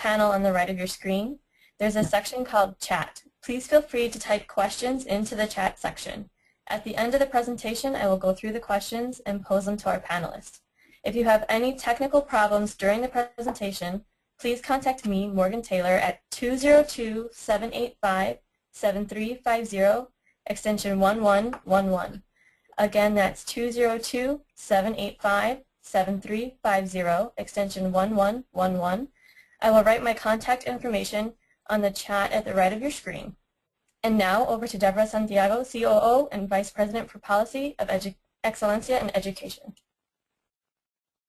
panel on the right of your screen, there's a section called Chat. Please feel free to type questions into the chat section. At the end of the presentation, I will go through the questions and pose them to our panelists. If you have any technical problems during the presentation, please contact me, Morgan Taylor, at 202-785-7350, extension 1111. Again, that's 202-785-7350, extension 1111. I will write my contact information on the chat at the right of your screen. And now over to Deborah Santiago, COO and Vice President for Policy of Excelencia in Education.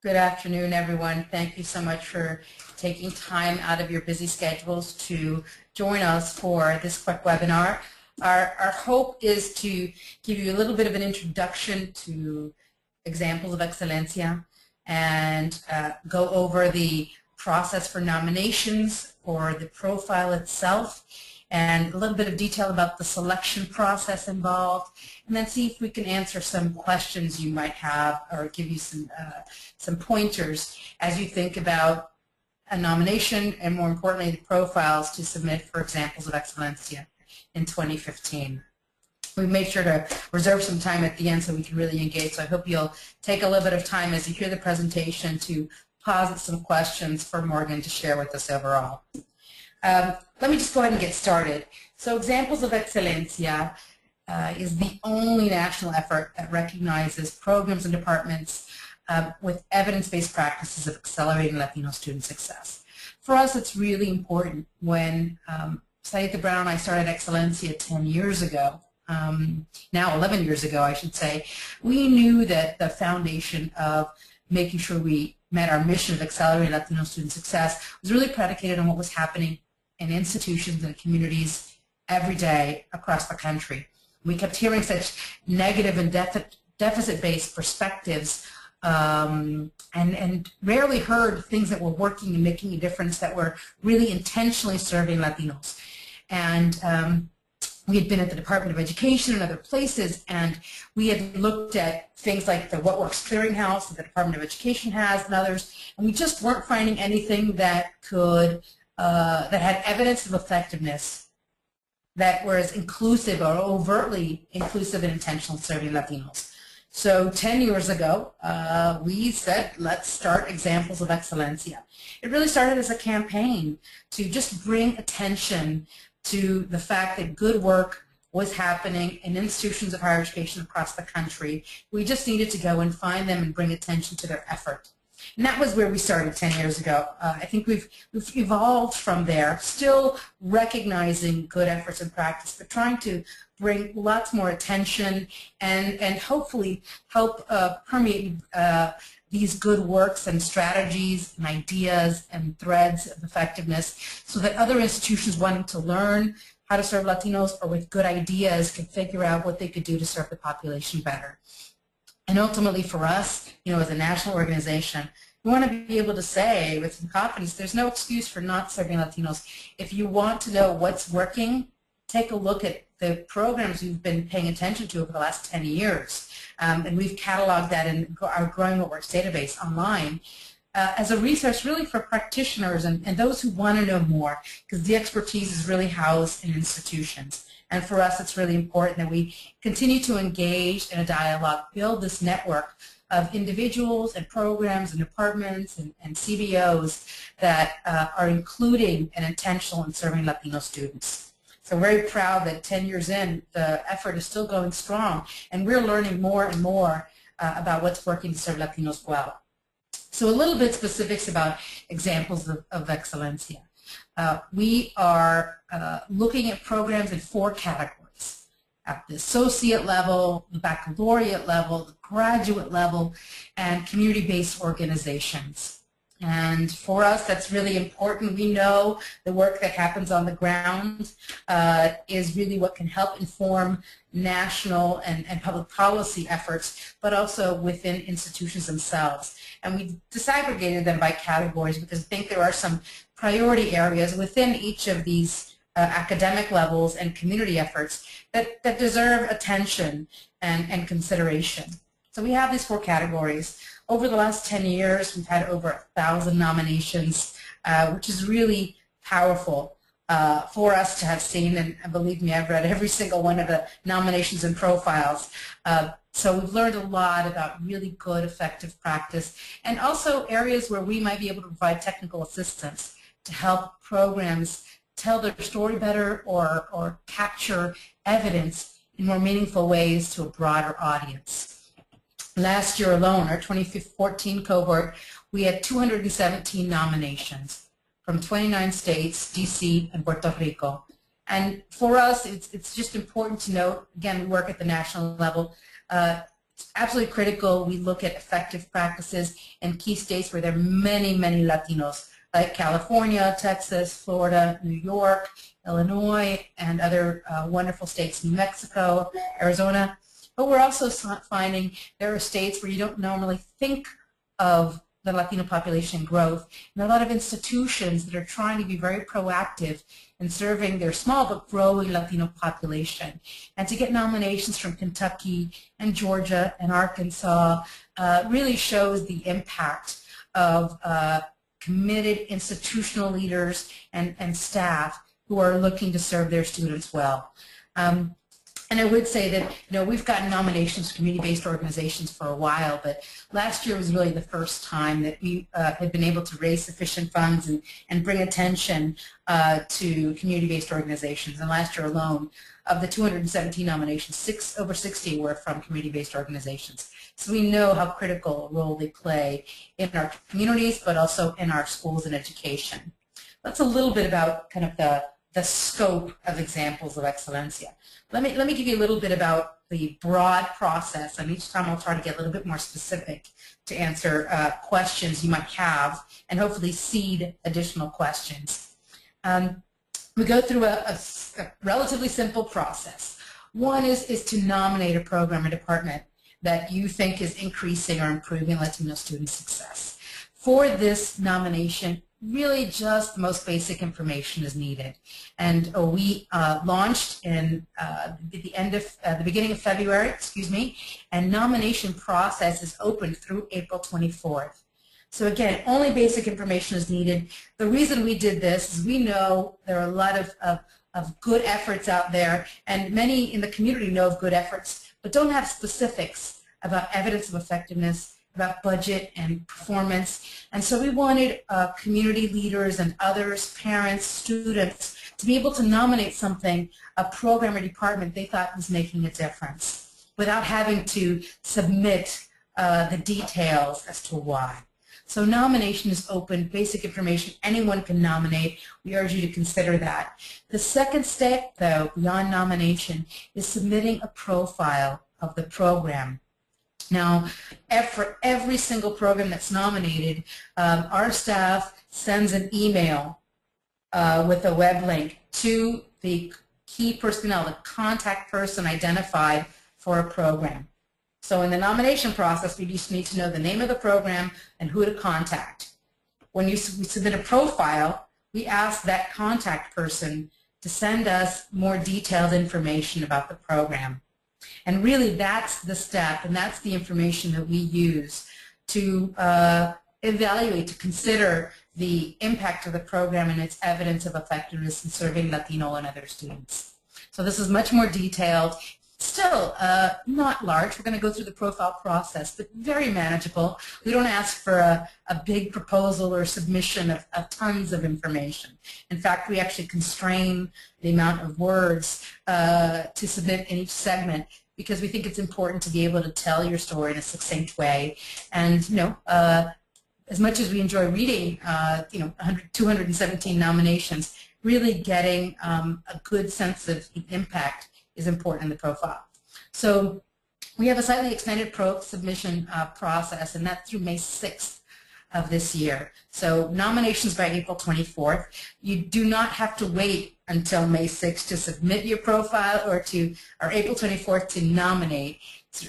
Good afternoon, everyone. Thank you so much for taking time out of your busy schedules to join us for this quick webinar. Our hope is to give you a little bit of an introduction to Examples of Excelencia and go over the process for nominations for the profile itself and a little bit of detail about the selection process involved, and then see if we can answer some questions you might have or give you some pointers as you think about a nomination and, more importantly, the profiles to submit for Examples of Excelencia in 2015. We made sure to reserve some time at the end so we can really engage, so I hope you'll take a little bit of time as you hear the presentation to posit some questions for Morgan to share with us overall. Let me just go ahead and get started. So Examples of Excelencia is the only national effort that recognizes programs and departments with evidence-based practices of accelerating Latino student success. For us, it's really important. When Saita Brown and I started Excelencia 10 years ago, now 11 years ago, I should say, we knew that the foundation of making sure we met our mission of accelerating Latino student success was really predicated on what was happening in institutions and communities every day across the country. We kept hearing such negative and deficit-based perspectives and rarely heard things that were working and making a difference that were really intentionally serving Latinos. And we had been at the Department of Education and other places, and we had looked at things like the What Works Clearinghouse that the Department of Education has and others, and we just weren't finding anything that could that had evidence of effectiveness that was inclusive or overtly inclusive and intentional serving Latinos. So 10 years ago, we said, let's start Examples of Excelencia. It really started as a campaign to just bring attention to the fact that good work was happening in institutions of higher education across the country. We just needed to go and find them and bring attention to their effort. And that was where we started 10 years ago. I think we've evolved from there, still recognizing good efforts and practice, but trying to bring lots more attention and hopefully help permeate these good works and strategies and ideas and threads of effectiveness so that other institutions wanting to learn how to serve Latinos or with good ideas can figure out what they could do to serve the population better. And ultimately for us, as a national organization, we want to be able to say with some confidence, there's no excuse for not serving Latinos. If you want to know what's working, take a look at the programs we've been paying attention to over the last 10 years. And we've cataloged that in our Growing What Works database online as a resource really for practitioners and those who want to know more, because the expertise is really housed in institutions. And for us, it's really important that we continue to engage in a dialogue, build this network of individuals and programs and departments and CBOs that are including and intentional in serving Latino students. So we're very proud that 10 years in, the effort is still going strong, and we're learning more and more about what's working to serve Latinos well. So a little bit specifics about Examples of Excelencia. We are looking at programs in 4 categories: at the associate level, the baccalaureate level, the graduate level, and community-based organizations. And for us, that's really important. We know the work that happens on the ground is really what can help inform national and public policy efforts, but also within institutions themselves. And we disaggregated them by categories because I think there are some priority areas within each of these academic levels and community efforts that deserve attention and consideration. So we have these 4 categories. Over the last 10 years, we've had over 1,000 nominations which is really powerful for us to have seen, and believe me, I've read every single one of the nominations and profiles. So we've learned a lot about really good, effective practice, and also areas where we might be able to provide technical assistance to help programs tell their story better or capture evidence in more meaningful ways to a broader audience. Last year alone, our 2014 cohort, we had 217 nominations from 29 states, DC, and Puerto Rico. And for us, it's just important to note, again, we work at the national level. It's absolutely critical we look at effective practices in key states where there are many, many Latinos, like California, Texas, Florida, New York, Illinois, and other wonderful states, New Mexico, Arizona. But we're also finding there are states where you don't normally think of the Latino population growth, and a lot of institutions that are trying to be very proactive in serving their small but growing Latino population. And to get nominations from Kentucky and Georgia and Arkansas really shows the impact of committed institutional leaders and staff who are looking to serve their students well. And I would say that, we've gotten nominations from community-based organizations for a while, but last year was really the first time that we had been able to raise sufficient funds and bring attention to community-based organizations. And last year alone, of the 217 nominations, over 60 were from community-based organizations. So we know how critical a role they play in our communities, but also in our schools and education. That's a little bit about kind of the scope of Examples of Excelencia. Let me give you a little bit about the broad process, and each time I'll try to get a little bit more specific to answer questions you might have and hopefully seed additional questions. We go through a relatively simple process. One is to nominate a program or department that you think is increasing or improving Latino student success. For this nomination, really just the most basic information is needed. And we launched in the beginning of February, and nomination process is open through April 24th. So again, only basic information is needed. The reason we did this is we know there are a lot of good efforts out there, and many in the community know of good efforts, but don't have specifics about evidence of effectiveness, about budget and performance. And so we wanted community leaders and others, parents, students, to be able to nominate something, a program or department they thought was making a difference, without having to submit the details as to why. So nomination is open, basic information, anyone can nominate. We urge you to consider that. The second step, though, beyond nomination, is submitting a profile of the program. Now, for every single program that's nominated, our staff sends an email with a web link to the key personnel, the contact person identified for a program. So in the nomination process, we just need to know the name of the program and who to contact. When we submit a profile, we ask that contact person to send us more detailed information about the program. And really that's the step, and that's the information that we use to evaluate, to consider the impact of the program and its evidence of effectiveness in serving Latino and other students. So this is much more detailed. Still not large. We're going to go through the profile process, but very manageable. We don't ask for a big proposal or submission of tons of information. In fact, we actually constrain the amount of words to submit in each segment because we think it's important to be able to tell your story in a succinct way. And as much as we enjoy reading 217 nominations, really getting a good sense of the impact is important in the profile. So we have a slightly expanded submission process, and that's through May 6th of this year. So nominations by April 24th. You do not have to wait until May 6th to submit your profile or April 24th to nominate.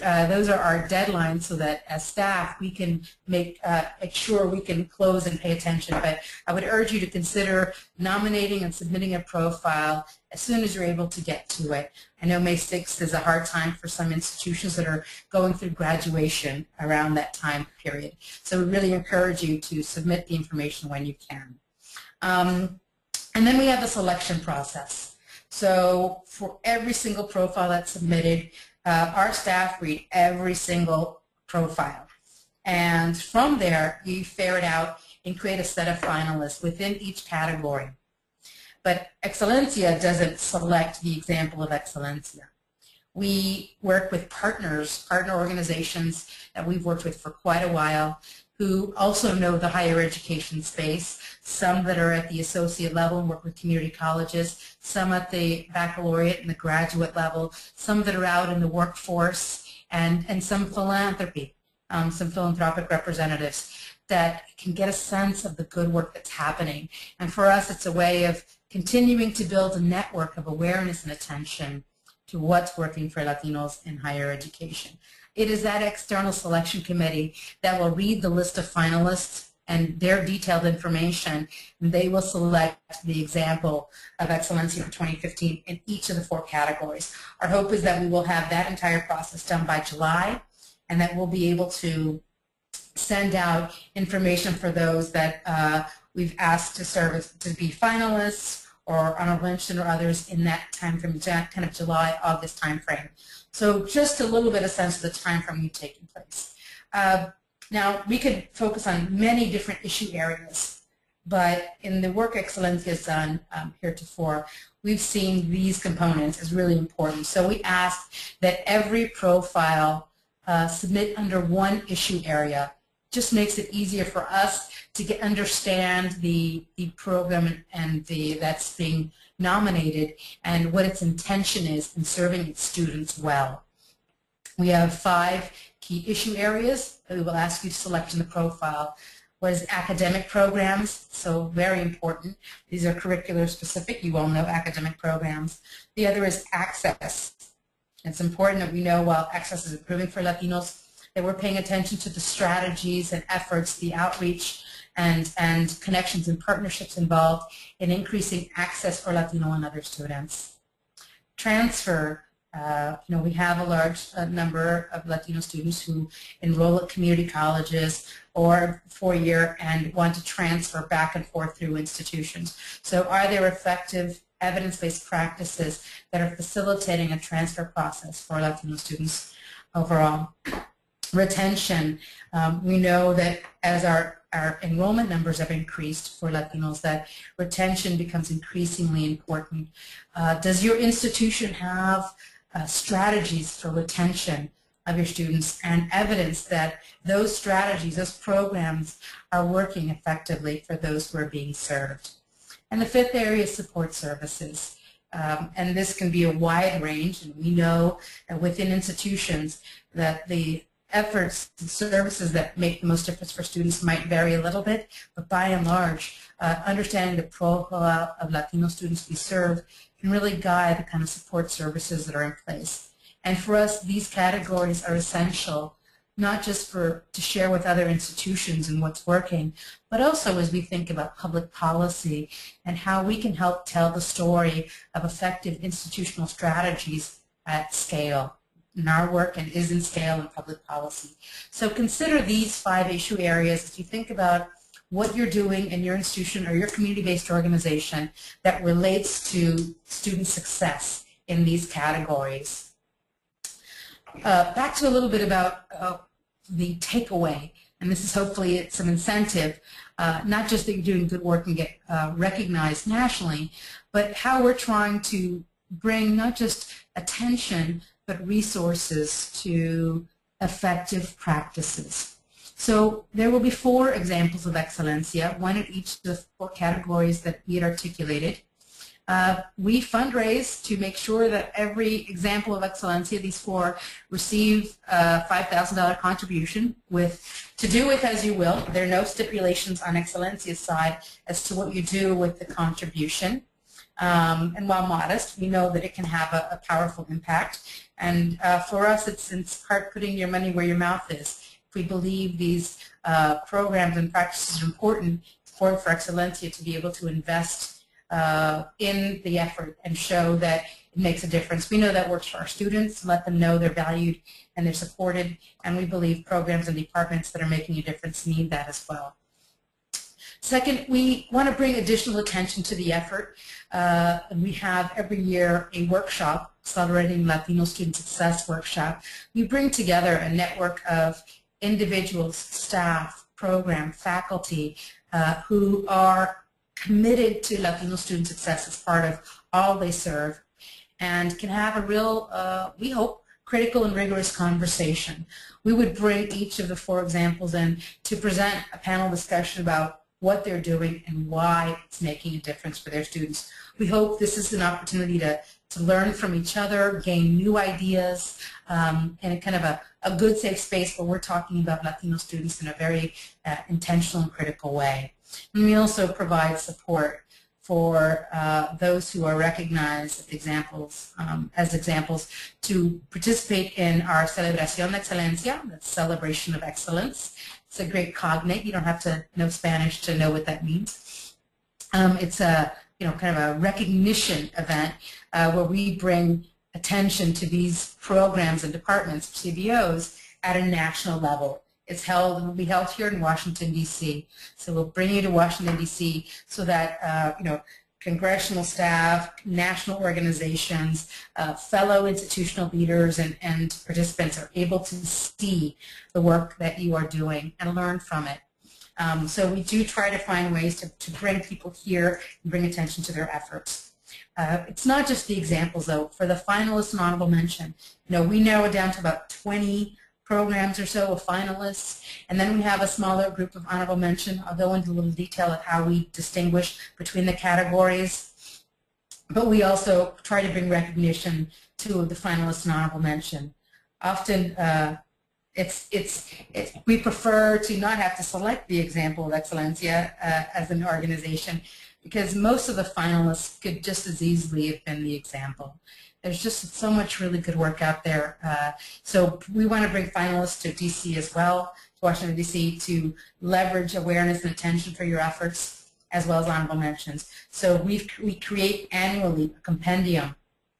Those are our deadlines so that as staff we can make sure we can close and pay attention. But I would urge you to consider nominating and submitting a profile as soon as you're able to get to it. I know May 6th is a hard time for some institutions that are going through graduation around that time period. So we really encourage you to submit the information when you can. And then we have the selection process. So for every single profile that's submitted, our staff read every single profile. And from there, you ferret out and create a set of finalists within each category. But Excelencia doesn't select the example of Excelencia. We work with partner organizations that we've worked with for quite a while who also know the higher education space, some that are at the associate level and work with community colleges, some at the baccalaureate and the graduate level, some that are out in the workforce, and some philanthropy, some philanthropic representatives that can get a sense of the good work that's happening. And for us, it's a way of continuing to build a network of awareness and attention to what's working for Latinos in higher education. It is that external selection committee that will read the list of finalists and their detailed information, and they will select the example of Excelencia for 2015 in each of the 4 categories. Our hope is that we will have that entire process done by July, and that we'll be able to send out information for those that we've asked to serve to be finalists or honorable mention or others in that time frame, kind of July, August time frame. So just a little bit of sense of the time frame taking place. Now, we could focus on many different issue areas, but in the work Excelencia has done heretofore, we've seen these components as really important. So we ask that every profile submit under one issue area. Just makes it easier for us to understand the program and that's being nominated and what its intention is in serving its students well. We have 5 key issue areas that we will ask you to select in the profile. What is academic programs? So very important. These are curricular specific. You all know academic programs. The other is access. It's important that we know while access is improving for Latinos, that we're paying attention to the strategies and efforts, the outreach and connections and partnerships involved in increasing access for Latino and other students. Transfer, we have a large number of Latino students who enroll at community colleges or 4-year and want to transfer back and forth through institutions. So are there effective evidence-based practices that are facilitating a transfer process for Latino students overall? Retention, we know that as our enrollment numbers have increased for Latinos, that retention becomes increasingly important. Does your institution have strategies for retention of your students and evidence that those strategies, those programs are working effectively for those who are being served? And the 5th area is support services. And this can be a wide range, and we know that within institutions that the efforts and services that make the most difference for students might vary a little bit, but by and large, understanding the profile of Latino students we serve can really guide the kind of support services that are in place. And for us, these categories are essential, not just to share with other institutions and what's working, but also as we think about public policy and how we can help tell the story of effective institutional strategies at scale. In our work and is in scale in public policy. So consider these 5 issue areas as you think about what you're doing in your institution or your community-based organization that relates to student success in these categories. Back to a little bit about the takeaway, and this is hopefully some incentive, not just that you're doing good work and get recognized nationally, but how we're trying to bring not just attention but resources to effective practices. So there will be 4 examples of Excelencia, one at each of the 4 categories that we had articulated. We fundraise to make sure that every example of Excelencia, these 4, receive a $5,000 contribution to do with as you will. There are no stipulations on Excelencia's side as to what you do with the contribution. And while modest, we know that it can have a powerful impact. And for us, it's in part putting your money where your mouth is. If we believe these programs and practices are important, it's important for Excelencia to be able to invest in the effort and show that it makes a difference. We know that works for our students, let them know they're valued and they're supported, and we believe programs and departments that are making a difference need that as well. Second, we want to bring additional attention to the effort. We have every year a workshop, Accelerating Latino Student Success Workshop. We bring together a network of individuals, staff, program, faculty who are committed to Latino student success as part of all they serve, and can have a real, we hope, critical and rigorous conversation. We would bring each of the 4 examples in to present a panel discussion about what they're doing and why it's making a difference for their students. We hope this is an opportunity to learn from each other, gain new ideas, in a kind of a good, safe space where we're talking about Latino students in a very intentional and critical way. And we also provide support for those who are recognized as examples to participate in our Celebración de Excelencia, the celebration of excellence. It's a great cognate. You don't have to know Spanish to know what that means. It's a kind of a recognition event where we bring attention to these programs and departments, CBOs, at a national level. Will be held here in Washington, D.C. So we'll bring you to Washington, D.C. so that congressional staff, national organizations, fellow institutional leaders and participants are able to see the work that you are doing and learn from it. So we do try to find ways to bring people here and bring attention to their efforts. It's not just the examples, though. For the finalists and honorable mention, we narrow it down to about 20 programs or so of finalists, and then we have a smaller group of honorable mention. I'll go into a little detail of how we distinguish between the categories, but we also try to bring recognition to the finalists and honorable mention. Often we prefer to not have to select the example of Excelencia as an organization, because most of the finalists could just as easily have been the example. There's just so much really good work out there. So we want to bring finalists to D.C. as well, to Washington, D.C., to leverage awareness and attention for your efforts, as well as honorable mentions. So we create annually a compendium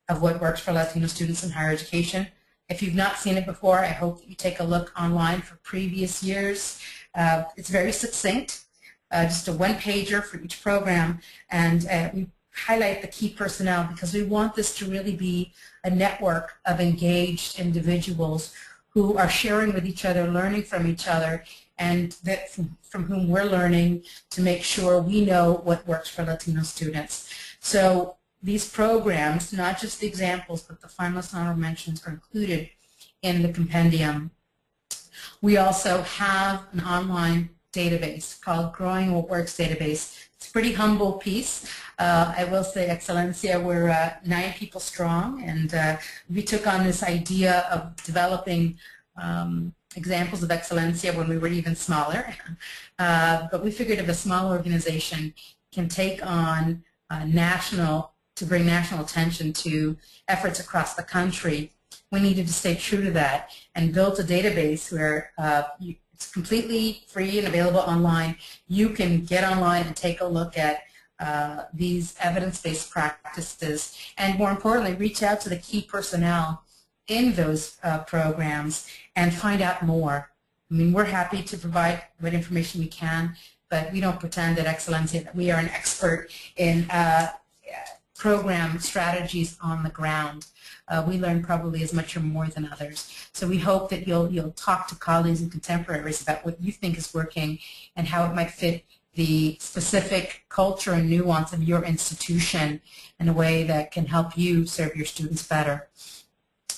of what works for Latino students in higher education. If you've not seen it before, I hope that you take a look online for previous years. It's very succinct, just a one-pager for each program, and we highlight the key personnel because we want this to really be a network of engaged individuals who are sharing with each other, learning from each other, and that from whom we're learning to make sure we know what works for Latino students. So these programs, not just the examples, but the finalist and honorable mentions are included in the compendium. We also have an online database called Growing What Works Database. It's a pretty humble piece. I will say, Excelencia, we're 9 people strong, and we took on this idea of developing examples of Excelencia when we were even smaller. But we figured if a small organization can take on to bring national attention to efforts across the country, we needed to stay true to that and built a database where it's completely free and available online. You can get online and take a look at these evidence-based practices, and more importantly, reach out to the key personnel in those programs and find out more. I mean, we're happy to provide what information we can, but we don't pretend at Excelencia that we are an expert in program strategies on the ground. We learn probably as much or more than others. So we hope that you'll talk to colleagues and contemporaries about what you think is working and how it might fit the specific culture and nuance of your institution in a way that can help you serve your students better.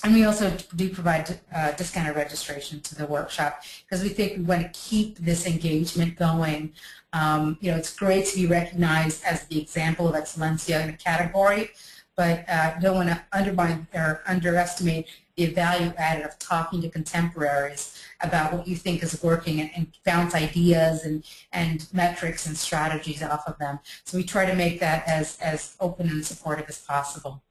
And we also do provide discounted registration to the workshop because we think we want to keep this engagement going. It's great to be recognized as the example of Excelencia in a category, but don't want to undermine or underestimate the value added of talking to contemporaries about what you think is working and bounce ideas and metrics and strategies off of them. So we try to make that as open and supportive as possible.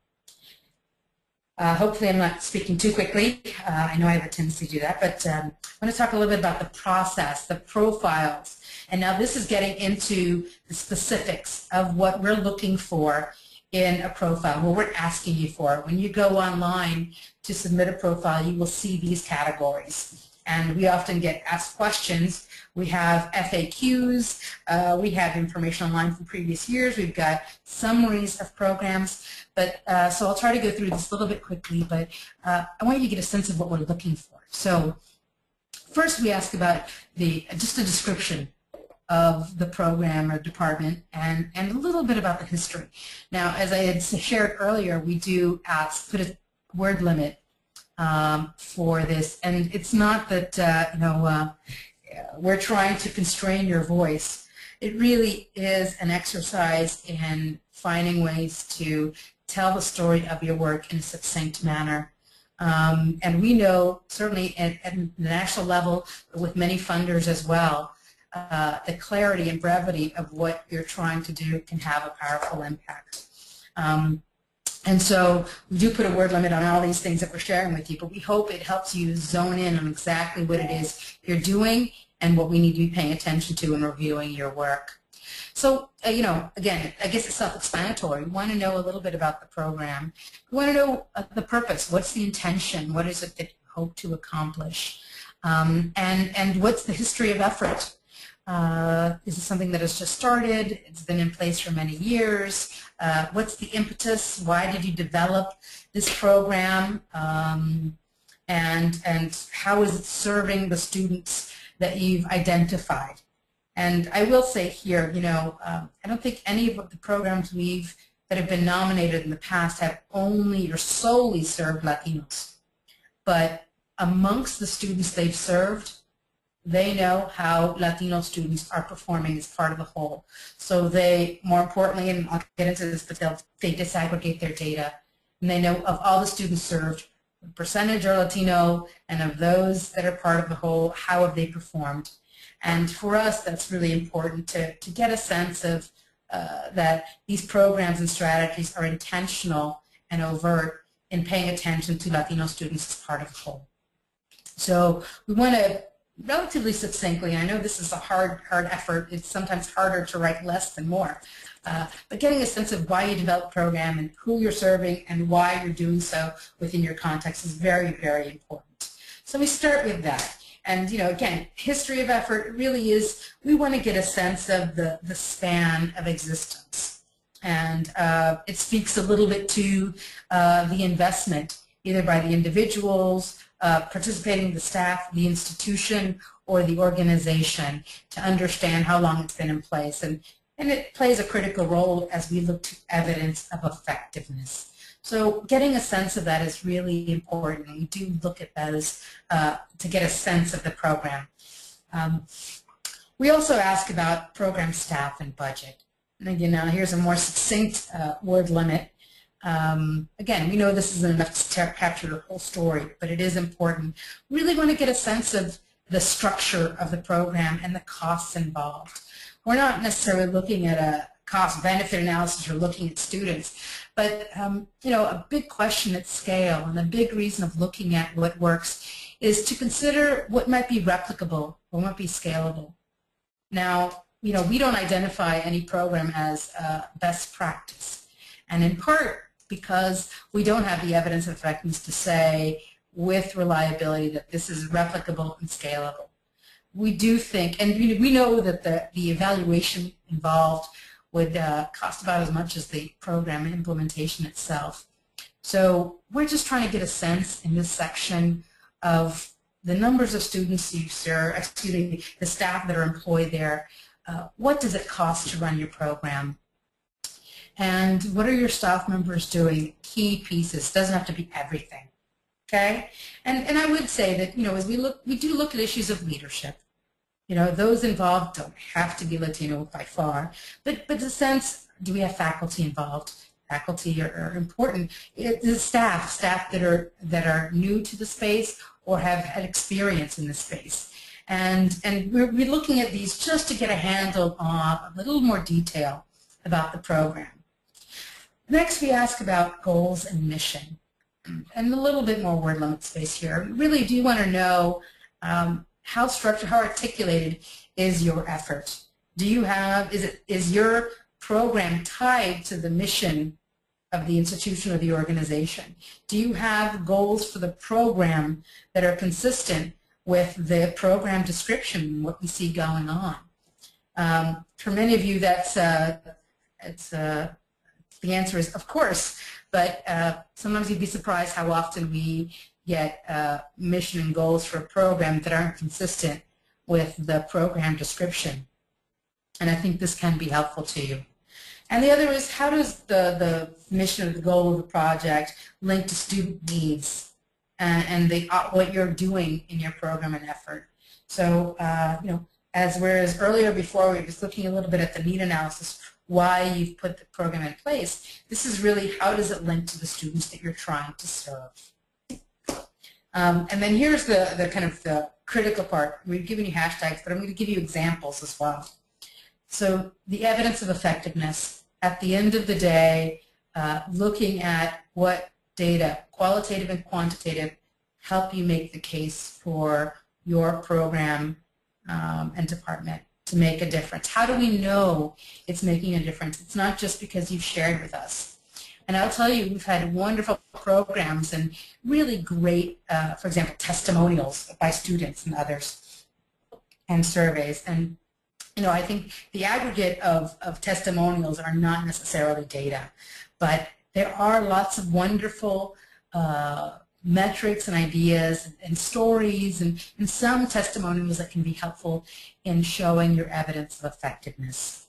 Hopefully I'm not speaking too quickly. I know I have a tendency to do that, but I want to talk a little bit about the process, the profiles. And now this is getting into the specifics of what we're looking for in a profile, what we're asking you for. When you go online to submit a profile, you will see these categories. And we often get asked questions We have FAQs. We have information online from previous years. We've got summaries of programs. But so I'll try to go through this a little bit quickly, but I want you to get a sense of what we're looking for. So first we ask about just a description of the program or department and a little bit about the history. Now, as I had shared earlier, we do put a word limit for this, and it's not that we're trying to constrain your voice. It really is an exercise in finding ways to tell the story of your work in a succinct manner. And we know, certainly at the national level, with many funders as well, the clarity and brevity of what you're trying to do can have a powerful impact. And so we do put a word limit on all these things that we're sharing with you, but we hope it helps you zone in on exactly what it is you're doing and what we need to be paying attention to in reviewing your work. So, again, I guess it's self-explanatory. We want to know a little bit about the program. We want to know the purpose. What's the intention? What is it that you hope to accomplish? And what's the history of effort? Is it something that has just started? It's been in place for many years. What's the impetus? Why did you develop this program? And how is it serving the students that you've identified? And I will say here, I don't think any of the programs that have been nominated in the past have only or solely served Latinos. But amongst the students they've served, they know how Latino students are performing as part of the whole. So they, more importantly, and I'll get into this, but they disaggregate their data, and they know of all the students served, what percentage are Latino, and of those that are part of the whole, how have they performed. And for us, that's really important to get a sense of that these programs and strategies are intentional and overt in paying attention to Latino students as part of the whole. So we want to relatively succinctly, I know this is a hard effort. It's sometimes harder to write less than more. But getting a sense of why you develop a program and who you're serving and why you're doing so within your context is very, very important. So we start with that. And, again, history of effort really is, we want to get a sense of the span of existence. And it speaks a little bit to the investment, either by the individuals, participating the staff, the institution, or the organization to understand how long it's been in place. And it plays a critical role as we look to evidence of effectiveness. So getting a sense of that is really important. We do look at those to get a sense of the program. We also ask about program staff and budget. And again, now here's a more succinct word limit. Again, we know this isn't enough to capture the whole story, but it is important. We really want to get a sense of the structure of the program and the costs involved. We're not necessarily looking at a cost-benefit analysis or looking at students, but a big question at scale and a big reason of looking at what works is to consider what might be replicable, what might be scalable. Now, we don't identify any program as best practice, and in part because we don't have the evidence of effectiveness to say with reliability that this is replicable and scalable. We do think, and we know that the evaluation involved would cost about as much as the program implementation itself. So we're just trying to get a sense in this section of the numbers of students you serve, the staff that are employed there. What does it cost to run your program? And what are your staff members doing? Key pieces. Doesn't have to be everything. Okay? And I would say that, as we do look at issues of leadership. Those involved don't have to be Latino by far, but the sense, do we have faculty involved? Faculty are important. The staff that are new to the space or have had experience in the space. And we're looking at these just to get a handle on a little more detail about the program. Next, we ask about goals and mission, and a little bit more word limit space here. We really do want to know how structured, how articulated is your effort? Is your program tied to the mission of the institution or the organization? Do you have goals for the program that are consistent with the program description, what we see going on. For many of you, the answer is of course, but sometimes you'd be surprised how often we get mission and goals for a program that aren't consistent with the program description. And I think this can be helpful to you. And the other is, how does the mission or the goal of the project link to student needs and what you're doing in your program and effort? So, whereas earlier before we were just looking a little bit at the need analysis, why you've put the program in place, this is really how does it link to the students that you're trying to serve. And then here's the kind of the critical part. We've given you hashtags, but I'm going to give you examples as well. So the evidence of effectiveness, at the end of the day, looking at what data, qualitative and quantitative, help you make the case for your program and department to make a difference. How do we know it's making a difference? It's not just because you've shared with us. And I'll tell you, we've had wonderful programs and really great, for example, testimonials by students and others and surveys. And I think the aggregate of testimonials are not necessarily data, but there are lots of wonderful metrics and ideas and stories and some testimonials that can be helpful in showing your evidence of effectiveness.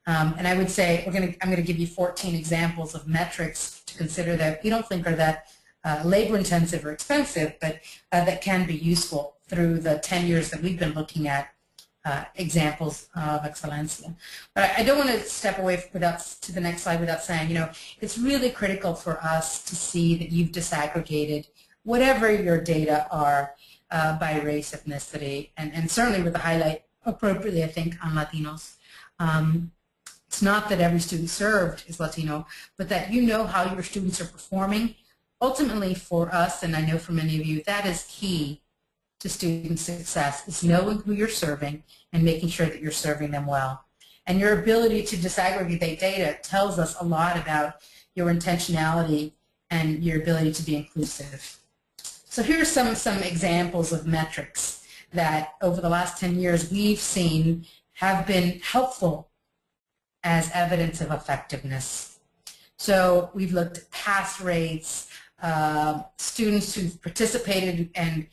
And I would say I'm going to give you 14 examples of metrics to consider that we don't think are that labor-intensive or expensive, but that can be useful through the 10 years that we've been looking at examples of Excelencia. But I don't want to step away to the next slide without saying, it's really critical for us to see that you've disaggregated whatever your data are by race, ethnicity, and certainly with the highlight appropriately, I think, on Latinos. It's not that every student served is Latino, but that you know how your students are performing. Ultimately for us, and I know for many of you, that is key to student success, is knowing who you're serving and making sure that you're serving them well. And your ability to disaggregate data tells us a lot about your intentionality and your ability to be inclusive. So here are some examples of metrics that over the last 10 years we've seen have been helpful as evidence of effectiveness. So we've looked at pass rates, students who've participated and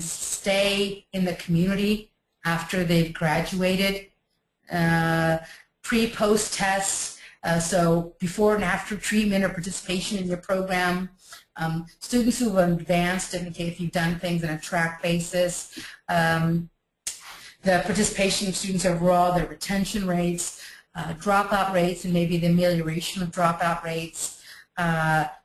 stay in the community after they've graduated, pre-post tests, so before and after treatment or participation in your program, students who have advanced in case if you've done things on a track basis, the participation of students overall, their retention rates, dropout rates, and maybe the amelioration of dropout rates,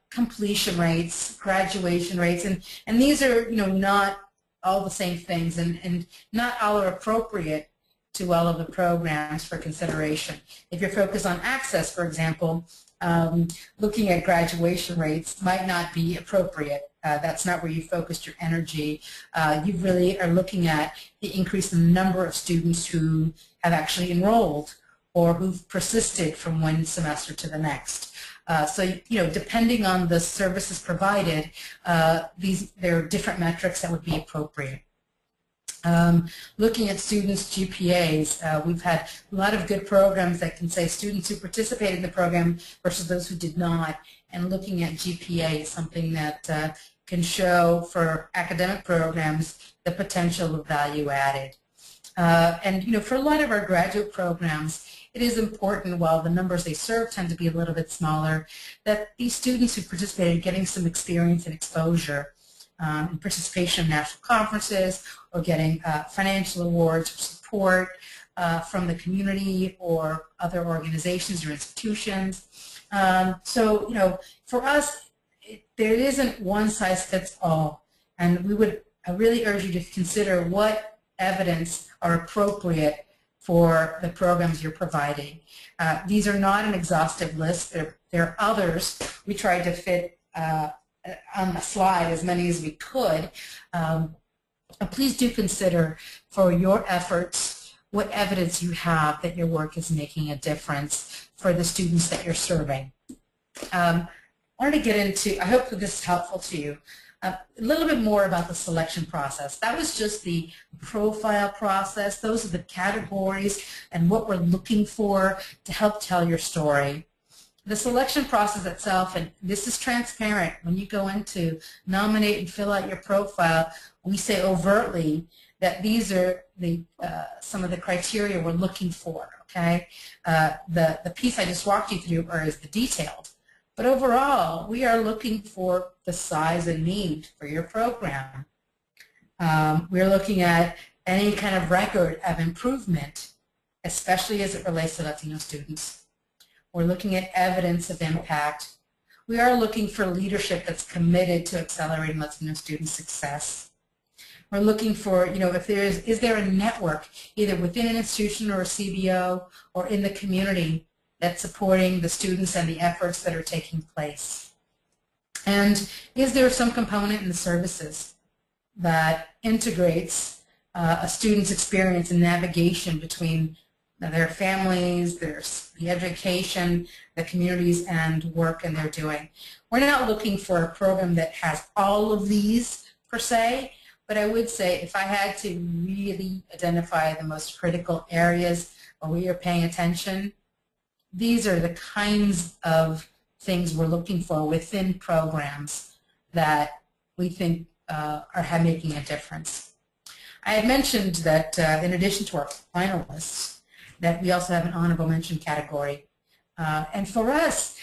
completion rates, graduation rates, and these are not all the same things, and not all are appropriate to all of the programs for consideration. If you're focused on access, for example, looking at graduation rates might not be appropriate. That's not where you focused your energy. You really are looking at the increase in the number of students who have actually enrolled or who've persisted from one semester to the next. So, depending on the services provided, there are different metrics that would be appropriate. Looking at students' GPAs, we've had a lot of good programs that can say students who participated in the program versus those who did not, and looking at GPA is something that can show for academic programs the potential of value added. And for a lot of our graduate programs, it is important, while the numbers they serve tend to be a little bit smaller, that these students who participated are getting some experience and exposure in participation in national conferences or getting financial awards or support from the community or other organizations or institutions. So, for us, there isn't one size fits all, and I really urge you to consider what evidence are appropriate for the programs you're providing. These are not an exhaustive list. There are others. We tried to fit on the slide as many as we could. Please do consider for your efforts what evidence you have that your work is making a difference for the students that you're serving. I wanted to get into, I hope that this is helpful to you. A little bit more about the selection process. That was just the profile process. Those are the categories and what we're looking for to help tell your story. The selection process itself, and this is transparent, when you go in to nominate and fill out your profile, we say overtly that these are the some of the criteria we're looking for, okay? The piece I just walked you through is the detailed. But overall, we are looking for the size and need for your program. We're looking at any kind of record of improvement, especially as it relates to Latino students. We're looking at evidence of impact. We are looking for leadership that's committed to accelerating Latino student success. We're looking for, if is there a network, either within an institution or a CBO or in the community, that's supporting the students and the efforts that are taking place? And is there some component in the services that integrates a student's experience and navigation between their families, the education, the communities, and work and they're doing? We're not looking for a program that has all of these per se, but I would say if I had to really identify the most critical areas where we are paying attention, these are the kinds of things we're looking for within programs that we think are making a difference. I had mentioned that in addition to our finalists, that we also have an honorable mention category. And for us,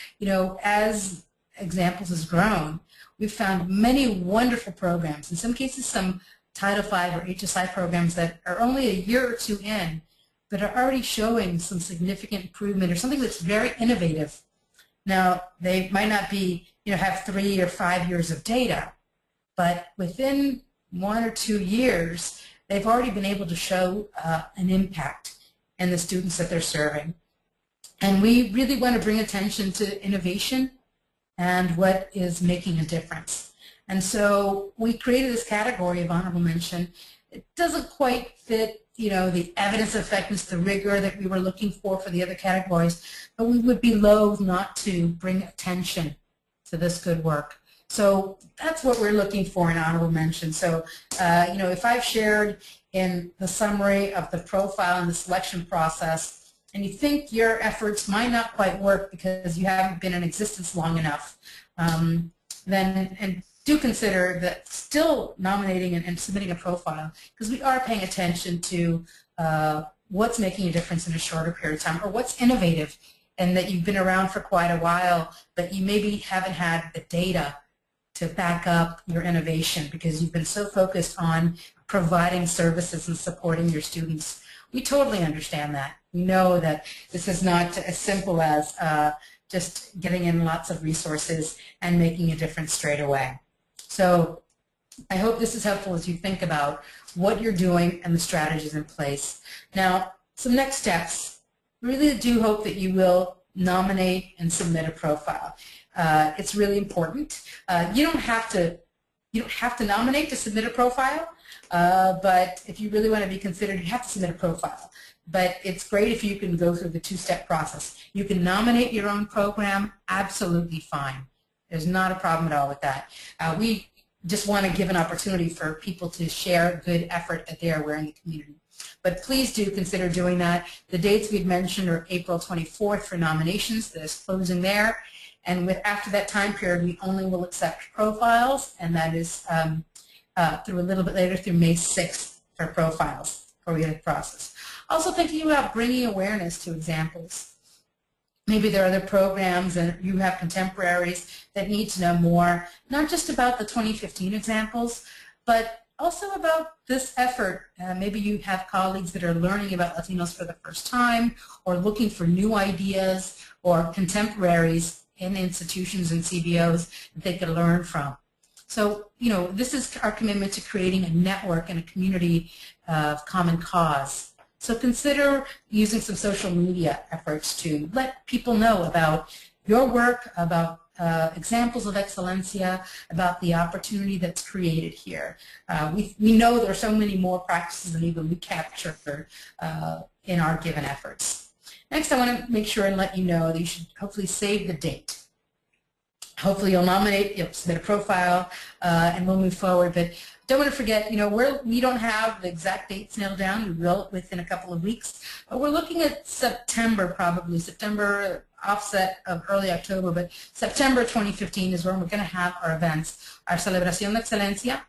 as Examples has grown, we've found many wonderful programs, in some cases some Title V or HSI programs that are only a year or two in, but are already showing some significant improvement or something that's very innovative. Now, they might not be, have 3 or 5 years of data, but within 1 or 2 years, they've already been able to show an impact in the students that they're serving. And we really want to bring attention to innovation and what is making a difference. And so we created this category of honorable mention. It doesn't quite fit the evidence of effectiveness, the rigor that we were looking for the other categories, but we would be loath not to bring attention to this good work. So that's what we're looking for in honorable mention. So, if I've shared in the summary of the profile and the selection process, and you think your efforts might not quite work because you haven't been in existence long enough, then do consider that still nominating and submitting a profile, because we are paying attention to what's making a difference in a shorter period of time, or what's innovative and that you've been around for quite a while, but you maybe haven't had the data to back up your innovation because you've been so focused on providing services and supporting your students. We totally understand that. We know that this is not as simple as just getting in lots of resources and making a difference straight away. So I hope this is helpful as you think about what you're doing and the strategies in place. Now, some next steps. We really do hope that you will nominate and submit a profile. It's really important. You don't have to nominate to submit a profile, but if you really want to be considered, you have to submit a profile. But it's great if you can go through the two-step process. You can nominate your own program, absolutely fine. There's not a problem at all with that. We just want to give an opportunity for people to share good effort that they are wearing in the community. But please do consider doing that. The dates we've mentioned are April 24th for nominations. There's closing there. And after that time period, we only will accept profiles, and that is through a little bit later, through May 6th for profiles before we get the process. Also thinking about bringing awareness to Examples. Maybe there are other programs and you have contemporaries that need to know more, not just about the 2015 Examples, but also about this effort. Maybe you have colleagues that are learning about Latinos for the first time, or looking for new ideas, or contemporaries in institutions and CBOs that they can learn from. So, this is our commitment to creating a network and a community of common cause. So consider using some social media efforts to let people know about your work, about Examples of Excelencia, about the opportunity that's created here. We know there are so many more practices than even we capture in our given efforts. Next, I want to make sure and let you know that you should hopefully save the date. Hopefully you'll submit a profile, and we'll move forward. But don't want to forget, we don't have the exact dates nailed down. We will within a couple of weeks. But we're looking at September, probably. September, offset of early October, but September 2015 is when we're going to have our events, our Celebración de Excelencia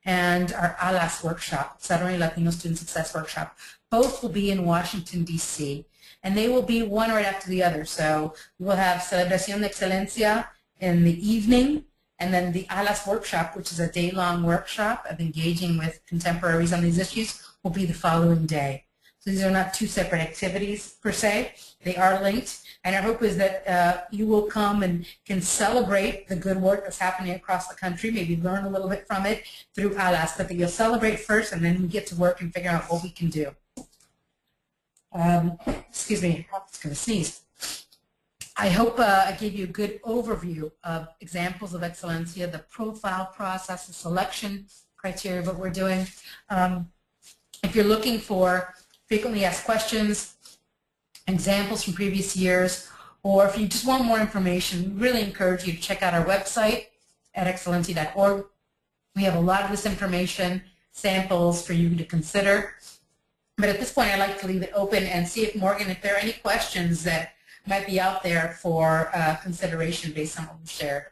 and our ALAS workshop, Saturday Latino Student Success Workshop. Both will be in Washington, D.C., and they will be one right after the other. So we will have Celebración de Excelencia in the evening, and then the ALAS workshop, which is a day-long workshop of engaging with contemporaries on these issues, will be the following day. So these are not two separate activities per se. They are linked, and our hope is that you will come and can celebrate the good work that's happening across the country, maybe learn a little bit from it through ALAS, but that you'll celebrate first, and then we get to work and figure out what we can do. Excuse me, I'm just going to sneeze. I hope I gave you a good overview of Examples of Excelencia, the profile process, the selection criteria, what we're doing. If you're looking for frequently asked questions, examples from previous years, or if you just want more information, we really encourage you to check out our website at excelencia.org. We have a lot of this information, samples for you to consider. But at this point, I'd like to leave it open and see if, Morgan, if there are any questions that might be out there for consideration based on what we shared.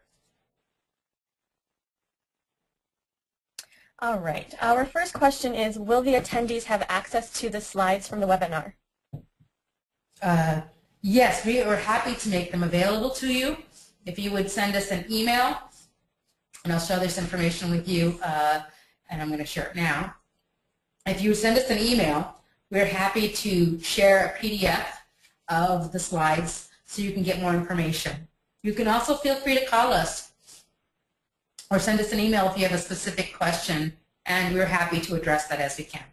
All right. Our first question is, will the attendees have access to the slides from the webinar? Yes, we are happy to make them available to you. If you would send us an email, and I'll share this information with you, and I'm going to share it now. If you send us an email, we're happy to share a PDF of the slides so you can get more information. You can also feel free to call us or send us an email if you have a specific question, and we're happy to address that as we can.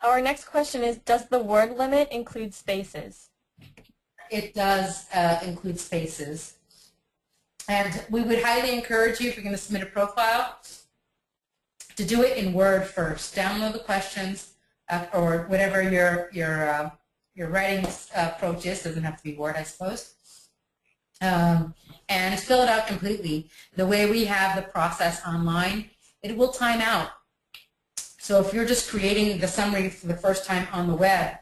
Our next question is, does the word limit include spaces? It does include spaces. And we would highly encourage you, if you're going to submit a profile, to do it in Word first. Download the questions or whatever your writing approach is. Doesn't have to be Word, I suppose. And fill it out completely. The way we have the process online, it will time out. So if you're just creating the summary for the first time on the web,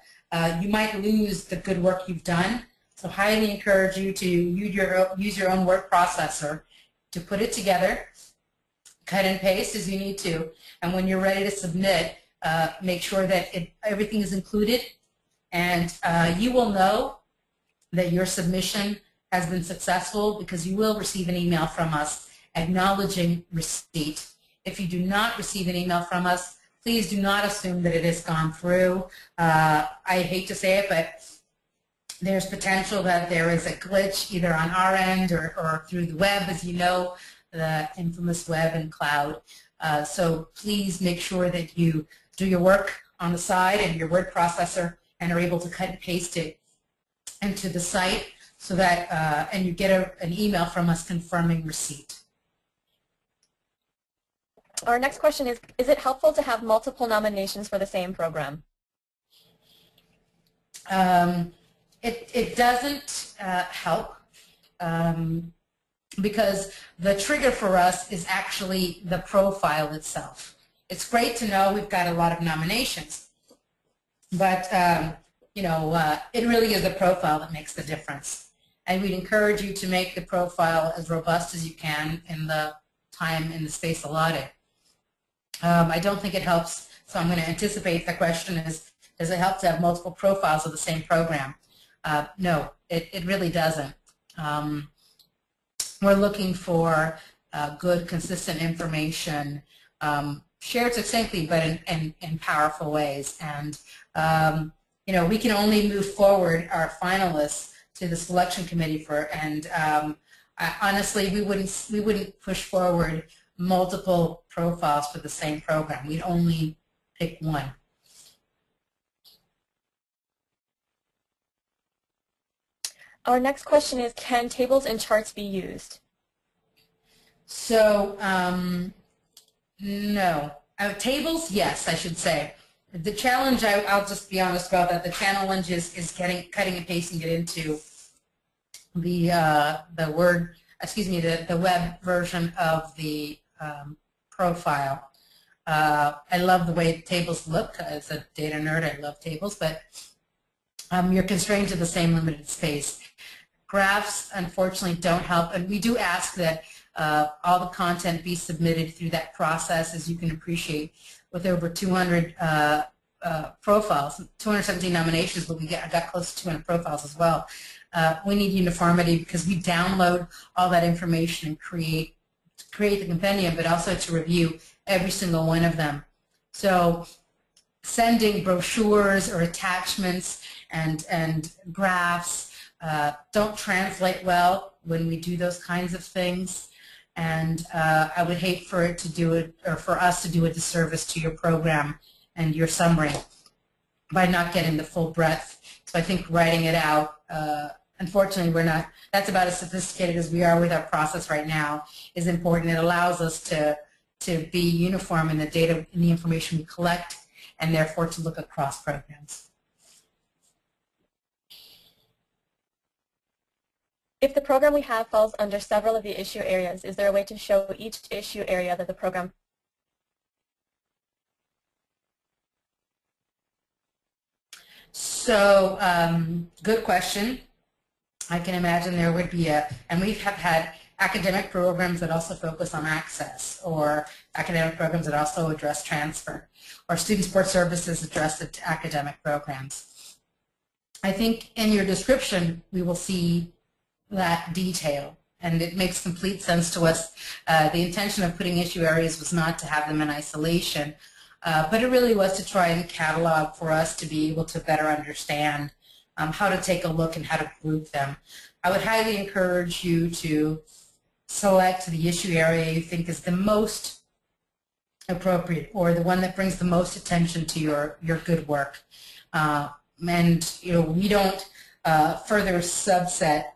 you might lose the good work you've done. So highly encourage you to use your own word processor to put it together, cut and paste as you need to, and when you're ready to submit, make sure that everything is included, and you will know that your submission has been successful because you will receive an email from us acknowledging receipt. If you do not receive an email from us, please do not assume that it has gone through. I hate to say it, but there's potential that there is a glitch either on our end or through the web, as you know, the infamous web and cloud. So please make sure that you do your work on the side and your word processor and are able to cut and paste it into the site so that, and you get an email from us confirming receipt. Our next question is it helpful to have multiple nominations for the same program? It doesn't help because the trigger for us is actually the profile itself. It's great to know we've got a lot of nominations, but it really is the profile that makes the difference. And we'd encourage you to make the profile as robust as you can in the time and the space allotted. I don't think it helps, so I'm going to anticipate the question is, does it help to have multiple profiles of the same program? No, it really doesn't. We're looking for good, consistent information, shared succinctly, but in powerful ways. And we can only move forward our finalists to the selection committee for. And honestly, we wouldn't push forward multiple profiles for the same program. We'd only pick one. Our next question is, can tables and charts be used? So, no. Tables, yes, I should say. The challenge, I'll just be honest about that, the challenge is cutting and pasting it into the web version of the profile. I love the way the tables look. As a data nerd, I love tables, but you're constrained to the same limited space. Graphs, unfortunately, don't help, and we do ask that all the content be submitted through that process. As you can appreciate, with over 200 profiles, 217 nominations, but I got close to 200 profiles as well. We need uniformity because we download all that information and create the compendium, but also to review every single one of them. So sending brochures or attachments and graphs don't translate well when we do those kinds of things, and I would hate for it to do it, or for us to do a disservice to your program and your summary by not getting the full breadth. So I think writing it out, unfortunately that's about as sophisticated as we are with our process right now, is important. It allows us to be uniform in the data, in the information we collect, and therefore to look across programs. If the program we have falls under several of the issue areas, is there a way to show each issue area that the program? So, good question. I can imagine there would be and we have had academic programs that also focus on access, or academic programs that also address transfer, or student support services address the academic programs. I think in your description we will see that detail, and it makes complete sense to us. The intention of putting issue areas was not to have them in isolation, but it really was to try and catalog for us to be able to better understand how to take a look and how to group them. I would highly encourage you to select the issue area you think is the most appropriate, or the one that brings the most attention to your good work. And we don't further subset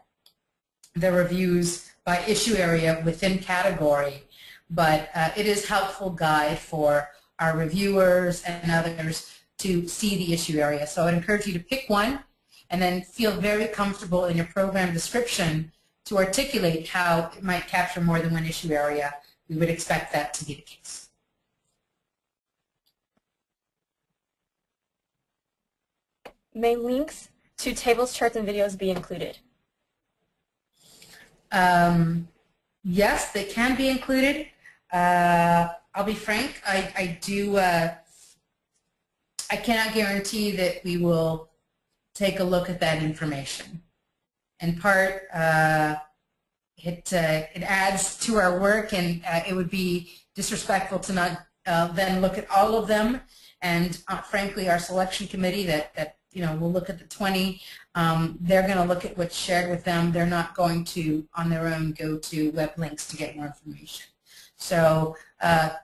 the reviews by issue area within category, but it is a helpful guide for our reviewers and others to see the issue area. So I'd encourage you to pick one and then feel very comfortable in your program description to articulate how it might capture more than one issue area. We would expect that to be the case. May links to tables, charts, and videos be included? Yes, they can be included. I'll be frank, I cannot guarantee that we will take a look at that information. In part, it adds to our work, and it would be disrespectful to not then look at all of them. And frankly, our selection committee that will look at the 20. They're going to look at what's shared with them. They're not going to, on their own, go to web links to get more information. So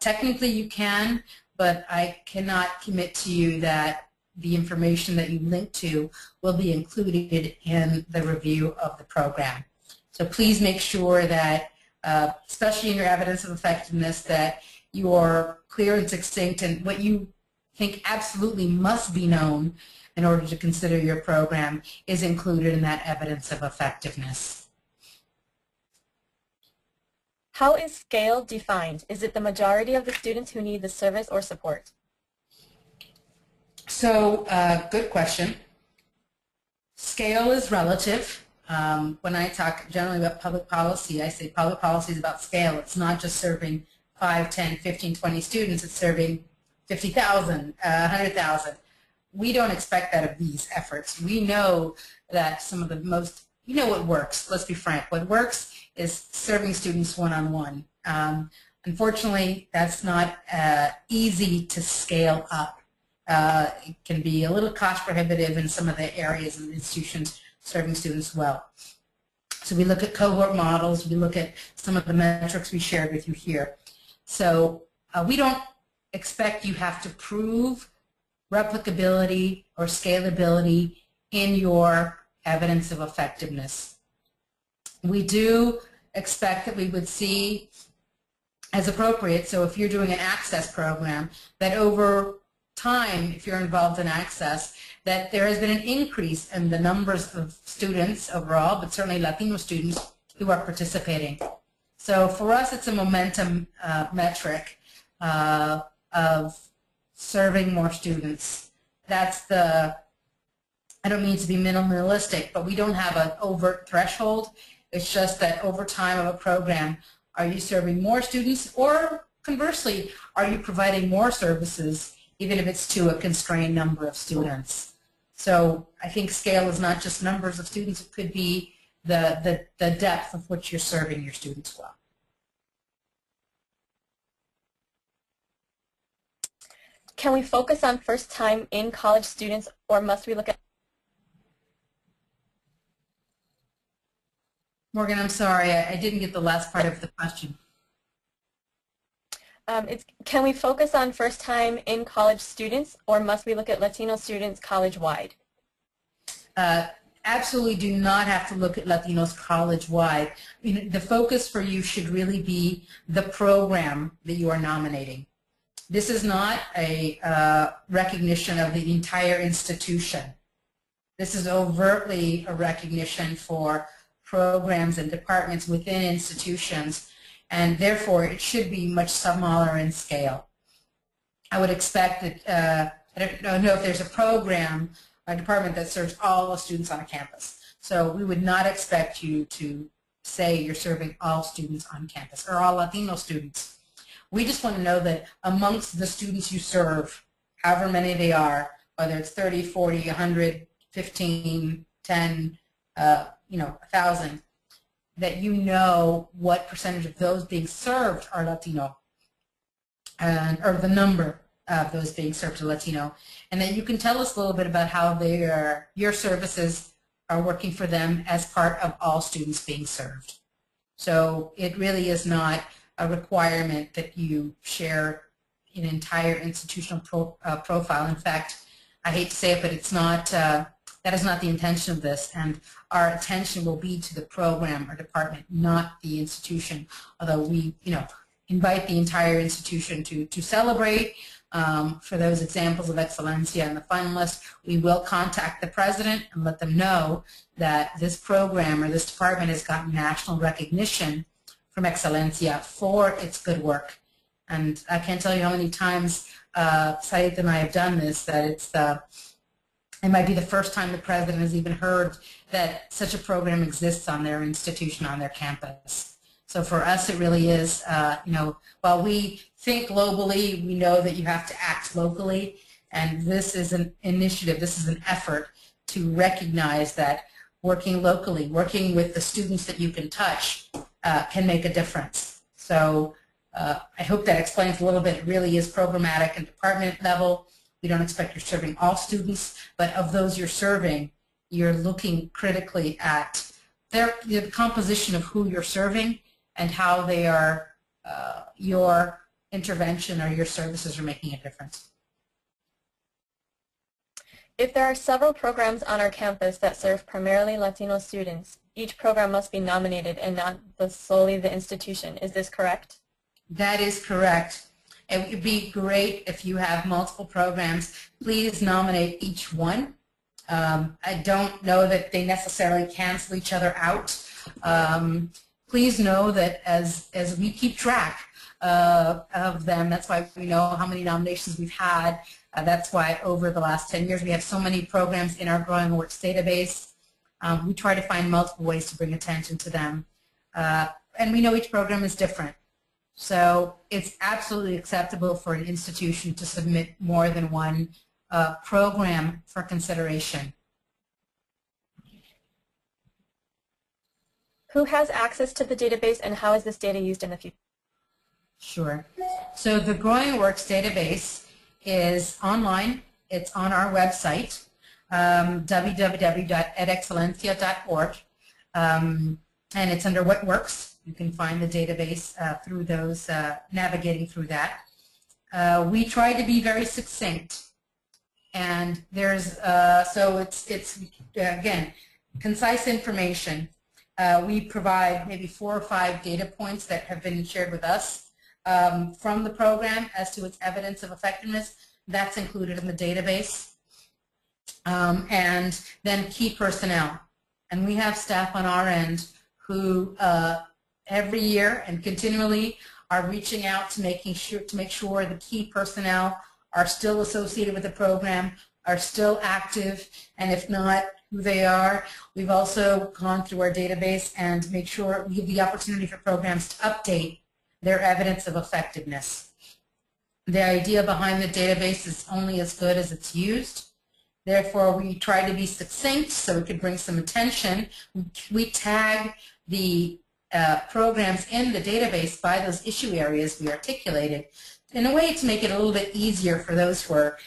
technically you can, but I cannot commit to you that the information that you link to will be included in the review of the program. So please make sure that, especially in your evidence of effectiveness, that you are clear and succinct and what you think absolutely must be known in order to consider your program is included in that evidence of effectiveness. How is scale defined? Is it the majority of the students who need the service or support? So, good question. Scale is relative. When I talk generally about public policy, I say public policy is about scale. It's not just serving 5, 10, 15, 20 students. It's serving 50,000, 100,000. We don't expect that of these efforts. We know that some of the most, what works. Let's be frank. What works is serving students one-on-one. Unfortunately, that's not easy to scale up. It can be a little cost prohibitive in some of the areas and institutions serving students well. So we look at cohort models. We look at some of the metrics we shared with you here. So we don't expect you have to prove replicability or scalability in your evidence of effectiveness. We do expect that we would see as appropriate, so if you're doing an access program, that over time, if you're involved in Access, that there has been an increase in the numbers of students overall, but certainly Latino students who are participating. So for us, it's a momentum metric of serving more students. That's the, I don't mean to be minimalistic, but we don't have an overt threshold. It's just that over time of a program, are you serving more students, or conversely, are you providing more services, even if it's to a constrained number of students? So I think scale is not just numbers of students, it could be the depth of which you're serving your students well. Can we focus on first-time in-college students, or must we look at... Morgan, I'm sorry, I didn't get the last part of the question. Can we focus on first-time in-college students, or must we look at Latino students college-wide? Absolutely do not have to look at Latinos college-wide. The focus for you should really be the program that you are nominating. This is not a recognition of the entire institution. This is overtly a recognition for programs and departments within institutions, and therefore it should be much smaller in scale. I would expect that, I don't know if there's a program, a department that serves all the students on a campus. So we would not expect you to say you're serving all students on campus or all Latino students. We just want to know that amongst the students you serve, however many they are, whether it's 30, 40, 100, 15, 10, 1,000, that you know what percentage of those being served are Latino, or the number of those being served are Latino, and that you can tell us a little bit about how your services are working for them as part of all students being served. So it really is not a requirement that you share an entire institutional profile. In fact, I hate to say it, but it's not. That is not the intention of this, and our attention will be to the program or department, not the institution. Although we, invite the entire institution to celebrate. For those examples of Excelencia and the finalists, we will contact the president and let them know that this program or this department has gotten national recognition from Excelencia for its good work. And I can't tell you how many times Said and I have done this, that it might be the first time the president has even heard that such a program exists on their institution, on their campus. So for us, it really is, while we think globally, we know that you have to act locally, and this is an initiative, this is an effort to recognize that working locally, working with the students that you can touch, can make a difference. So I hope that explains a little bit. It really is programmatic and department level. We don't expect you're serving all students, but of those you're serving, you're looking critically at the composition of who you're serving and how they are, your intervention or your services are making a difference. If there are several programs on our campus that serve primarily Latino students, each program must be nominated and not solely the institution. Is this correct? That is correct. It would be great if you have multiple programs. Please nominate each one. I don't know that they necessarily cancel each other out. Please know that as we keep track of them, that's why we know how many nominations we've had. That's why over the last 10 years we have so many programs in our Growing Works database. We try to find multiple ways to bring attention to them. And we know each program is different. So it's absolutely acceptable for an institution to submit more than one program for consideration. Who has access to the database, and how is this data used in the future? Sure. So the Growing Works database is online. It's on our website, www.edexcelencia.org, and it's under What Works. You can find the database through those, navigating through that. We try to be very succinct, and there's, so it's again, concise information. We provide maybe 4 or 5 data points that have been shared with us from the program as to its evidence of effectiveness, That's included in the database. And then key personnel. And we have staff on our end who every year and continually are reaching out to make sure the key personnel are still associated with the program, are still active, and if not, who they are. We've also gone through our database and make sure we give the opportunity for programs to update their evidence of effectiveness. The idea behind the database is only as good as it's used. Therefore, we try to be succinct so we could bring some attention. We tag the programs in the database by those issue areas we articulated in a way to make it a little bit easier for those who are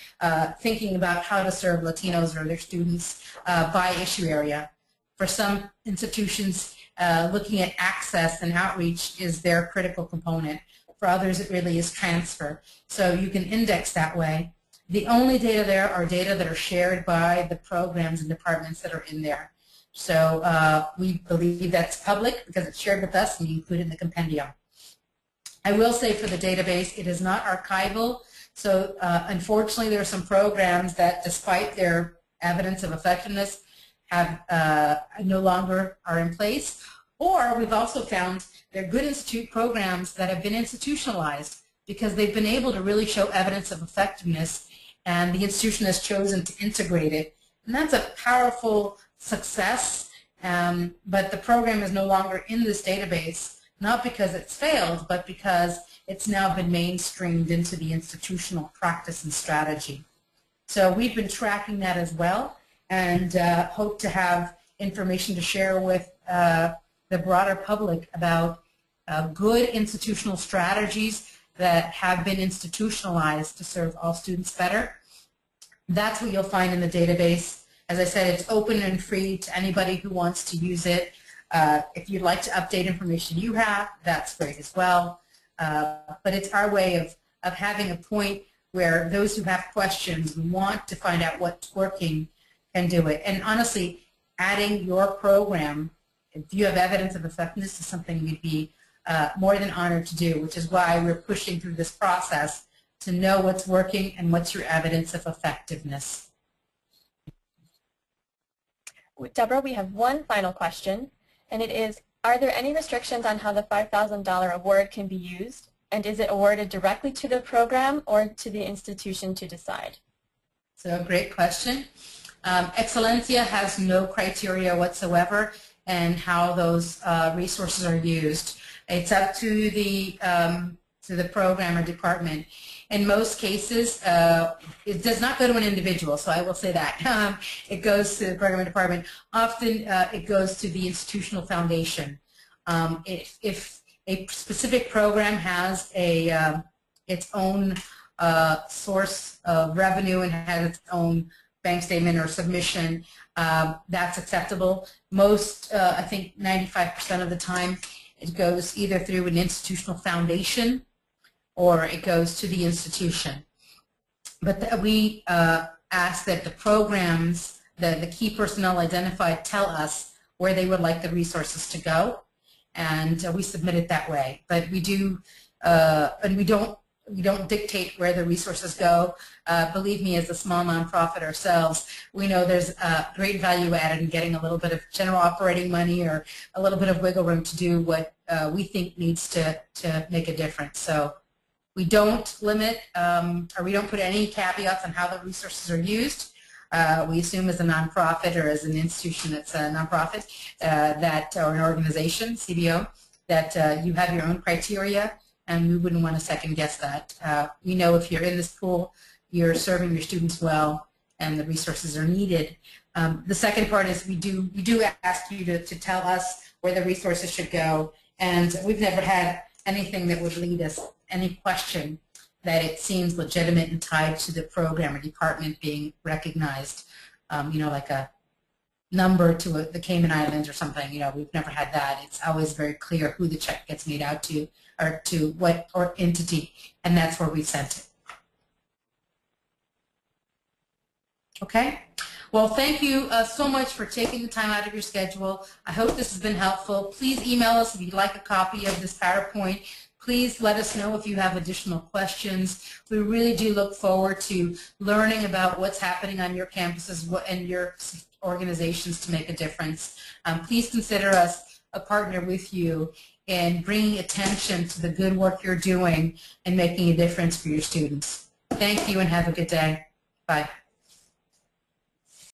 thinking about how to serve Latinos or their students by issue area. For some institutions, looking at access and outreach is their critical component. For others, it really is transfer. So you can index that way. The only data there are data that are shared by the programs and departments that are in there. So we believe that's public because it's shared with us and we include it in the compendium. I will say for the database, it is not archival. So unfortunately, there are some programs that, despite their evidence of effectiveness, have no longer are in place. Or we've also found they're good institute programs that have been institutionalized because they've been able to really show evidence of effectiveness, and the institution has chosen to integrate it. And that's a powerful success, but the program is no longer in this database, not because it's failed, but because it's now been mainstreamed into the institutional practice and strategy. So we've been tracking that as well, and hope to have information to share with the broader public about good institutional strategies that have been institutionalized to serve all students better. That's what you'll find in the database. As I said, it's open and free to anybody who wants to use it. If you'd like to update information you have, that's great as well. But it's our way of having a point where those who have questions and want to find out what's working can do it. And honestly, adding your program, if you have evidence of effectiveness, is something we'd be more than honored to do, which is why we're pushing through this process to know what's working and what's your evidence of effectiveness. Deborah, we have one final question, and it is, are there any restrictions on how the $5,000 award can be used, and is it awarded directly to the program or to the institution to decide? So, great question. Excelencia has no criteria whatsoever in how those resources are used. It's up to the program or department. In most cases, it does not go to an individual, so I will say that. It goes to the program or department. Often it goes to the institutional foundation. If a specific program has its own source of revenue and has its own bank statement or submission, that's acceptable. Most, I think 95% of the time, it goes either through an institutional foundation or it goes to the institution. But we ask that the programs, the key personnel identified, tell us where they would like the resources to go, and we submit it that way. But we do, and we don't dictate where the resources go. Believe me, as a small nonprofit ourselves, we know there's great value added in getting a little bit of general operating money or a little bit of wiggle room to do what we think needs to make a difference. So we don't limit or we don't put any caveats on how the resources are used. We assume as a nonprofit or as an institution that's a nonprofit or an organization, CBO, that you have your own criteria, and we wouldn't want to second guess that. We know if you're in this pool, you're serving your students well and the resources are needed. The second part is we do ask you to tell us where the resources should go, and we've never had anything that would lead us any question that it seems legitimate and tied to the program or department being recognized, you know, like a number to the Cayman Islands or something. You know, we've never had that. It's always very clear who the check gets made out to or to what or entity, and that's where we sent it. Okay? Well, thank you so much for taking the time out of your schedule. I hope this has been helpful. Please email us if you'd like a copy of this PowerPoint Please let us know if you have additional questions. We really do look forward to learning about what's happening on your campuses and your organizations to make a difference. Please consider us a partner with you in bringing attention to the good work you're doing and making a difference for your students. Thank you and have a good day. Bye.